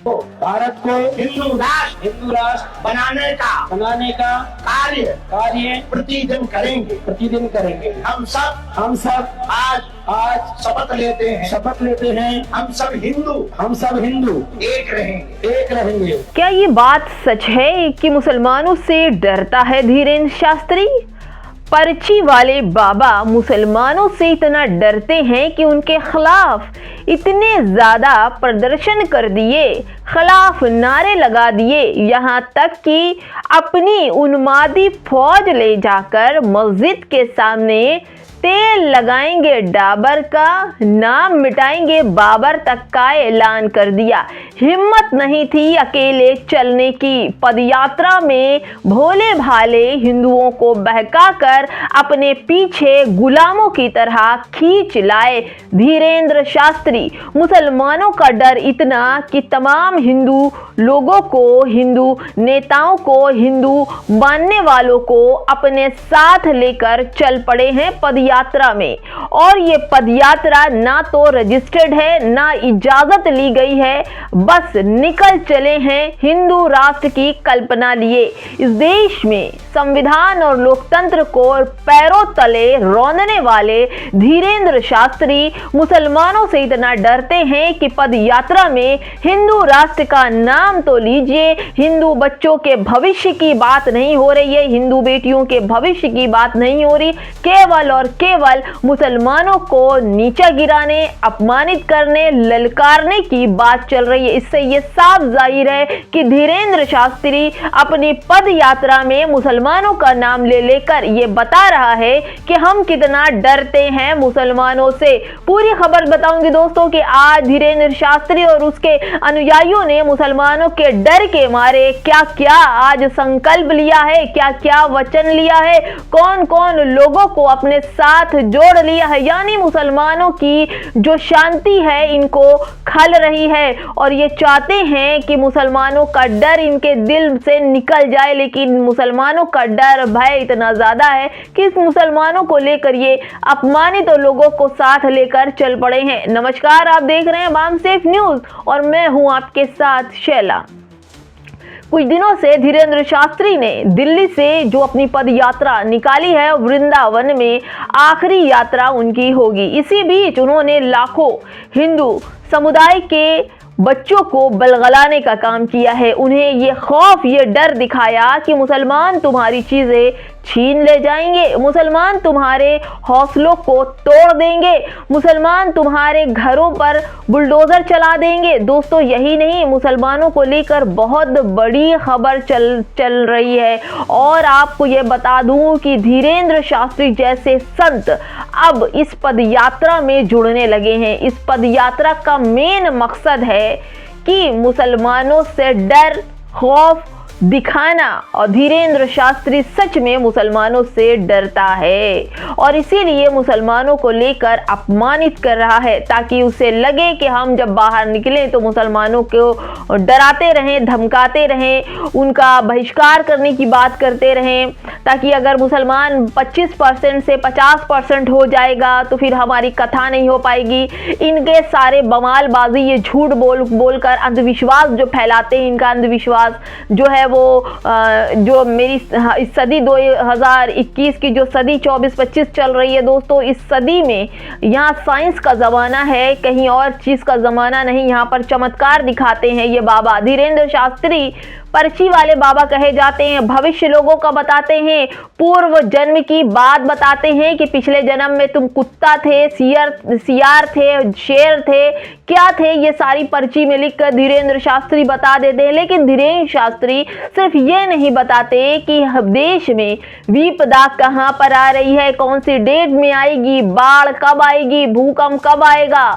तो भारत को हिंदू राष्ट्र बनाने का कार्य प्रतिदिन करेंगे। हम सब आज शपथ लेते हैं हम सब हिंदू एक रहेंगे। क्या ये बात सच है कि मुसलमानों से डरता है धीरेन्द्र शास्त्री? पर्ची वाले बाबा मुसलमानों से इतना डरते हैं कि उनके खिलाफ इतने ज़्यादा प्रदर्शन कर दिए, खिलाफ नारे लगा दिए, यहाँ तक कि अपनी उन्मादी फौज ले जाकर मस्जिद के सामने तेल लगाएंगे डाबर का, नाम मिटाएंगे बाबर तक का ऐलान कर दिया। हिम्मत नहीं थी अकेले चलने की। पदयात्रा में भोले भाले हिंदुओं को बहकाकर अपने पीछे गुलामों की तरह खींच लाए धीरेन्द्र शास्त्री। मुसलमानों का डर इतना कि तमाम हिंदू लोगों को, हिंदू नेताओं को, हिंदू मानने वालों को अपने साथ लेकर चल पड़े हैं पदयात्रा में। और ये पदयात्रा ना तो रजिस्टर्ड है, ना इजाजत ली गई है, बस निकल चले हैं हिंदू राष्ट्र की कल्पना लिए। इस देश में संविधान और लोकतंत्र को पैरों तले रौंदने वाले धीरेन्द्र शास्त्री मुसलमानों से इतना डरते हैं कि पदयात्रा में हिंदू राष्ट्र का नाम तो लीजिए, हिंदू बच्चों के भविष्य की बात नहीं हो रही है, हिंदू बेटियों के भविष्य की बात नहीं हो रही, केवल और केवल मुसलमानों को नीचा गिराने, अपमानित करने, ललकारने की बात चल रही है। इससे ये साफ जाहिर है कि धीरेन्द्र शास्त्री अपनी पद यात्रा में मुसलमानों का नाम ले लेकर ये बता रहा है कि हम कितना डरते हैं मुसलमानों से। पूरी खबर बताऊंगी दोस्तों कि आज धीरेन्द्र शास्त्री और उसके अनुयायियों ने मुसलमानों के डर के मारे क्या क्या आज संकल्प लिया है, क्या क्या वचन लिया है, कौन कौन लोगों को अपने साथ जोड़ लिया है। यानी मुसलमानों की जो शांति है इनको खल रही है और ये चाहते हैं कि मुसलमानों का डर इनके दिल से निकल जाए। लेकिन मुसलमानों का डर, भय इतना ज्यादा है कि इस मुसलमानों को लेकर ये अपमानित लोगों को साथ लेकर चल पड़े हैं। नमस्कार, आप देख रहे हैं बामसेफ न्यूज और मैं हूं आपके साथ शैला। कुछ दिनों से धीरेन्द्र शास्त्री ने दिल्ली से जो अपनी पद यात्रा निकाली है, वृंदावन में आखिरी यात्रा उनकी होगी। इसी बीच उन्होंने लाखों हिंदू समुदाय के बच्चों को बलगलाने का काम किया है। उन्हें ये खौफ, ये डर दिखाया कि मुसलमान तुम्हारी चीजें छीन ले जाएंगे, मुसलमान तुम्हारे हौसलों को तोड़ देंगे, मुसलमान तुम्हारे घरों पर बुलडोजर चला देंगे। दोस्तों, यही नहीं, मुसलमानों को लेकर बहुत बड़ी खबर चल रही है। और आपको ये बता दूं कि धीरेन्द्र शास्त्री जैसे संत अब इस पदयात्रा में जुड़ने लगे हैं। इस पदयात्रा का मेन मकसद है कि मुसलमानों से डर, खौफ दिखाना। और धीरेन्द्र शास्त्री सच में मुसलमानों से डरता है और इसीलिए मुसलमानों को लेकर अपमानित कर रहा है, ताकि उसे लगे कि हम जब बाहर निकलें तो मुसलमानों को डराते रहें, धमकाते रहें, उनका बहिष्कार करने की बात करते रहें, ताकि अगर मुसलमान 25% से 50% हो जाएगा तो फिर हमारी कथा नहीं हो पाएगी। इनके सारे बवालबाजी, ये झूठ बोलकर अंधविश्वास जो फैलाते हैं, इनका अंधविश्वास जो है वो जो मेरी इस सदी 2021 की जो सदी 24-25 चल रही है दोस्तों, इस सदी में यहाँ साइंस का ज़माना है, कहीं और चीज़ का ज़माना नहीं। यहाँ पर चमत्कार दिखाते हैं ये बाबा। धीरेन्द्र शास्त्री पर्ची वाले बाबा कहे जाते हैं, भविष्य लोगों का बताते हैं, पूर्व जन्म की बात बताते हैं कि पिछले जन्म में तुम कुत्ता थे, सियार थे, शेर थे, क्या थे, ये सारी पर्ची में लिखकर धीरेन्द्र शास्त्री बता देते हैं। लेकिन धीरेन्द्र शास्त्री सिर्फ ये नहीं बताते कि देश में विपदा कहाँ पर आ रही है, कौन सी डेट में आएगी, बाढ़ कब आएगी, भूकंप कब आएगा,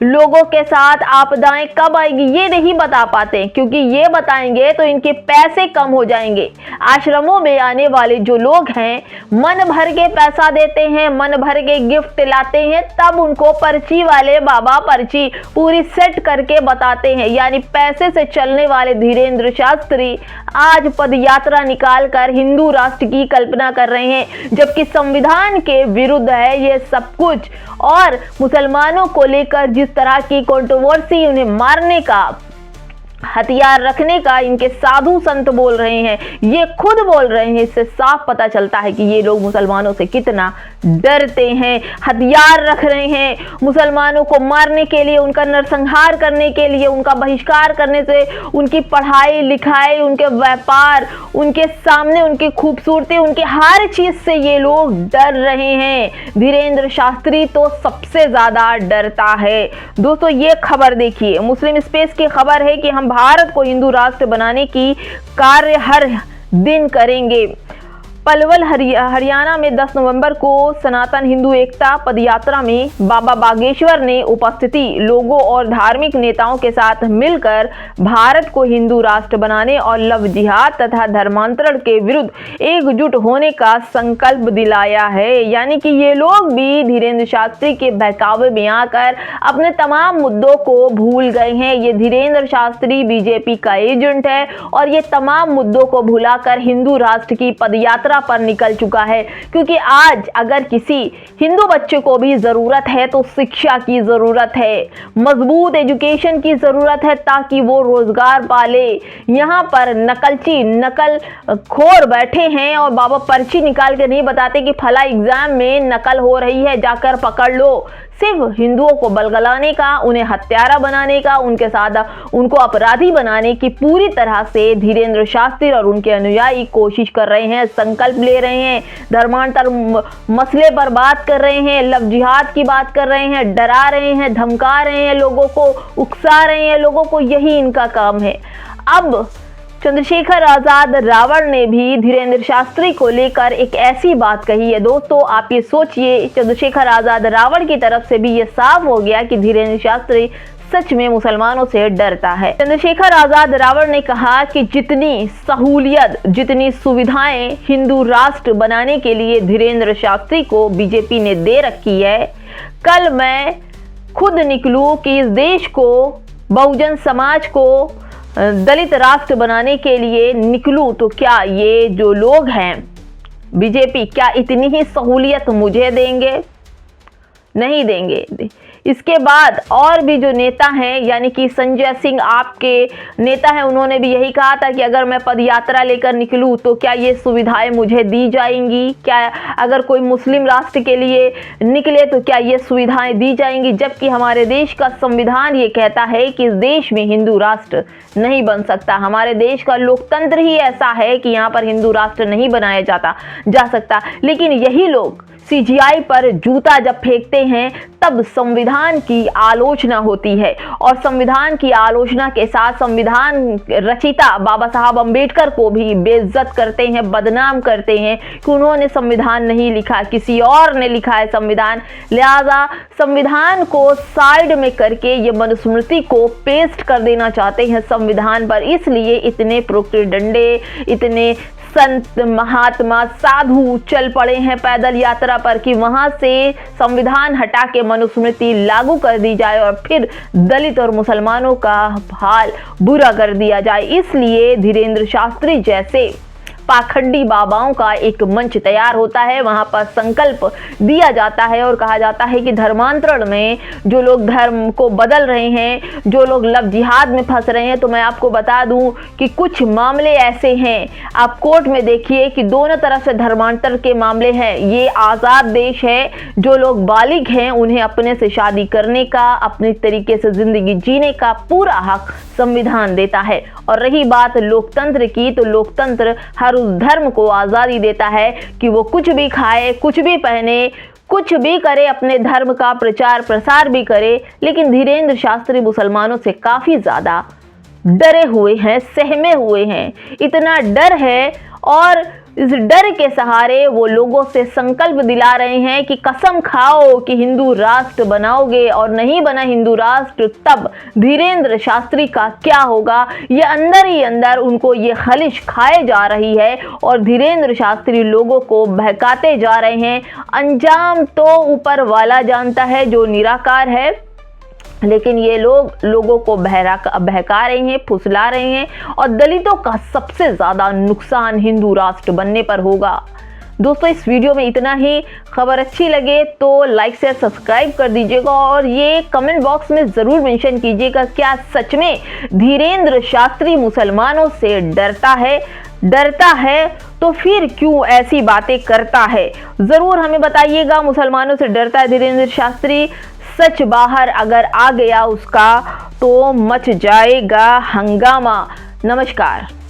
लोगों के साथ आपदाएं कब आएगी, ये नहीं बता पाते, क्योंकि ये बताएंगे तो इनके पैसे कम हो जाएंगे। आश्रमों में आने वाले जो लोग हैं मन भर के पैसा देते हैं, मन भर के गिफ्ट लाते हैं, तब उनको पर्ची वाले बाबा पर्ची पूरी सेट करके बताते हैं। यानी पैसे से चलने वाले धीरेन्द्र शास्त्री आज पदयात्रा निकाल कर हिंदू राष्ट्र की कल्पना कर रहे हैं, जबकि संविधान के विरुद्ध है ये सब कुछ। और मुसलमानों को लेकर जिस तरह की कंट्रोवर्सी, उन्हें मारने का हथियार रखने का इनके साधु संत बोल रहे हैं, ये खुद बोल रहे हैं। इससे साफ पता चलता है कि ये लोग मुसलमानों से कितना डरते हैं। हथियार रख रहे हैं मुसलमानों को मारने के लिए, उनका नरसंहार करने के लिए, उनका बहिष्कार करने से, उनकी पढ़ाई लिखाई, उनके व्यापार, उनके सामने उनकी खूबसूरती, उनके हर चीज से ये लोग डर रहे हैं। धीरेंद्र शास्त्री तो सबसे ज्यादा डरता है। दोस्तों ये खबर देखिए, मुस्लिम स्पेस की खबर है कि हम भारत को हिंदू राष्ट्र बनाने की कार्य हर दिन करेंगे। पलवल हरियाणा में 10 नवंबर को सनातन हिंदू एकता पदयात्रा में बाबा बागेश्वर ने उपस्थिति लोगों और धार्मिक नेताओं के साथ मिलकर भारत को हिंदू राष्ट्र बनाने और लव जिहाद तथा धर्मांतरण के विरुद्ध एकजुट होने का संकल्प दिलाया है। यानी कि ये लोग भी धीरेंद्र शास्त्री के बहकावे में आकर अपने तमाम मुद्दों को भूल गए हैं। ये धीरेंद्र शास्त्री बीजेपी का एजेंट है और ये तमाम मुद्दों को भुलाकर हिंदू राष्ट्र की पदयात्रा पर निकल चुका है। क्योंकि आज अगर किसी हिंदू बच्चे को भी जरूरत है तो शिक्षा की जरूरत है, मजबूत एजुकेशन की जरूरत है ताकि वो रोजगार पाले। यहाँ पर नकलची नकल खोर बैठे हैं और बाबा पर्ची निकाल के नहीं बताते कि फला एग्जाम में नकल हो रही है, जाकर पकड़ लो। सिर्फ हिंदुओं को बलगलाने का, उन्हें हत्यारा बनाने का, उनके साथ उनको अपराधी बनाने की पूरी तरह से धीरेंद्र शास्त्री और उनके अनुयायी कोशिश कर रहे हैं, संकल्प ले रहे हैं, धर्मांतर मसले पर बात कर रहे हैं, लव जिहाद की बात कर रहे हैं, डरा रहे हैं, धमका रहे हैं लोगों को, उकसा रहे हैं लोगों को। यही इनका काम है। अब चंद्रशेखर आजाद रावण ने भी धीरेंद्र शास्त्री को लेकर एक ऐसी बात कही है। दोस्तों आप ये सोचिए, चंद्रशेखर आजाद रावण की तरफ से भी ये साफ हो गया कि धीरेंद्र शास्त्री सच में मुसलमानों से डरता है। चंद्रशेखर आजाद रावण ने कहा कि जितनी सहूलियत, जितनी सुविधाएं हिंदू राष्ट्र बनाने के लिए धीरेंद्र शास्त्री को बीजेपी ने दे रखी है, कल मैं खुद निकलूं कि इस देश को, बहुजन समाज को दलित राष्ट्र बनाने के लिए निकलूं तो क्या ये जो लोग हैं बीजेपी, क्या इतनी ही सहूलियत मुझे देंगे? नहीं देंगे। इसके बाद और भी जो नेता हैं, यानी कि संजय सिंह आपके नेता हैं, उन्होंने भी यही कहा था कि अगर मैं पदयात्रा लेकर निकलूं तो क्या ये सुविधाएं मुझे दी जाएंगी? क्या अगर कोई मुस्लिम राष्ट्र के लिए निकले तो क्या ये सुविधाएं दी जाएंगी? जबकि हमारे देश का संविधान ये कहता है कि इस देश में हिंदू राष्ट्र नहीं बन सकता। हमारे देश का लोकतंत्र ही ऐसा है कि यहाँ पर हिंदू राष्ट्र नहीं बनाया जा सकता। लेकिन यही लोग सीजीआई पर जूता जब फेंकते हैं तब संविधान की आलोचना होती है, और संविधान की आलोचना के साथ संविधान रचिता बाबा साहब अंबेडकर को भी बेइज्जत करते हैं, बदनाम करते हैं कि उन्होंने संविधान नहीं लिखा, किसी और ने लिखा है संविधान। लिहाजा संविधान को साइड में करके ये मनुस्मृति को पेस्ट कर देना चाहते हैं संविधान पर। इसलिए इतने प्रोक्टर डंडे, इतने संत महात्मा साधु चल पड़े हैं पैदल यात्रा पर कि वहां से संविधान हटा के मनुस्मृति लागू कर दी जाए और फिर दलित और मुसलमानों का हाल बुरा कर दिया जाए। इसलिए धीरेंद्र शास्त्री जैसे पाखंडी बाबाओं का एक मंच तैयार होता है, वहां पर संकल्प दिया जाता है और कहा जाता है कि धर्मांतरण में जो लोग धर्म को बदल रहे हैं, जो लोग लव जिहाद में फंस रहे हैं, तो मैं आपको बता दूं कि कुछ मामले ऐसे हैं, आप कोर्ट में देखिए कि दोनों तरफ से धर्मांतर के मामले हैं। ये आज़ाद देश है, जो लोग बालिग हैं उन्हें अपने से शादी करने का, अपने तरीके से जिंदगी जीने का पूरा हक संविधान देता है। और रही बात लोकतंत्र की, तो लोकतंत्र हर उस धर्म को आज़ादी देता है कि वो कुछ भी खाए, कुछ भी पहने, कुछ भी करे, अपने धर्म का प्रचार प्रसार भी करे। लेकिन धीरेंद्र शास्त्री मुसलमानों से काफ़ी ज़्यादा डरे हुए हैं, सहमे हुए हैं। इतना डर है और इस डर के सहारे वो लोगों से संकल्प दिला रहे हैं कि कसम खाओ कि हिंदू राष्ट्र बनाओगे, और नहीं बना हिंदू राष्ट्र तब धीरेंद्र शास्त्री का क्या होगा। ये अंदर ही अंदर उनको ये खलिश खाए जा रही है और धीरेंद्र शास्त्री लोगों को बहकाते जा रहे हैं। अंजाम तो ऊपर वाला जानता है जो निराकार है, लेकिन ये लोग लोगों को बहका रहे हैं, फुसला रहे हैं, और दलितों का सबसे ज़्यादा नुकसान हिंदू राष्ट्र बनने पर होगा। दोस्तों इस वीडियो में इतना ही। खबर अच्छी लगे तो लाइक शेयर सब्सक्राइब कर दीजिएगा और ये कमेंट बॉक्स में ज़रूर मेंशन कीजिएगा, क्या सच में धीरेंद्र शास्त्री मुसलमानों से डरता है तो फिर क्यों ऐसी बातें करता है। ज़रूर हमें बताइएगा, मुसलमानों से डरता है धीरेंद्र शास्त्री, सच बाहर अगर आ गया उसका तो मच जाएगा हंगामा। नमस्कार।